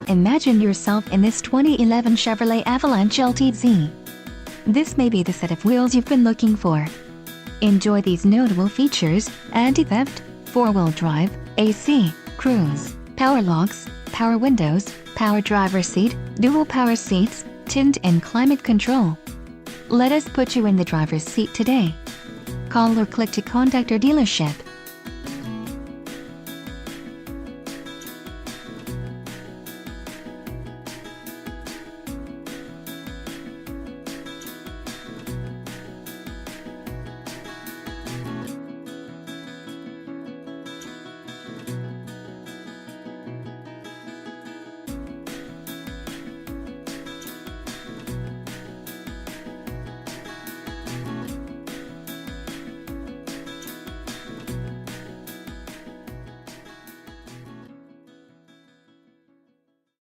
Imagine yourself in this 2011 Chevrolet Avalanche LTZ. This may be the set of wheels you've been looking for. Enjoy these notable features: anti-theft, 4-wheel drive, AC, cruise, power locks, power windows, power driver's seat, dual power seats, tint and climate control. Let us put you in the driver's seat today. Call or click to contact our dealership.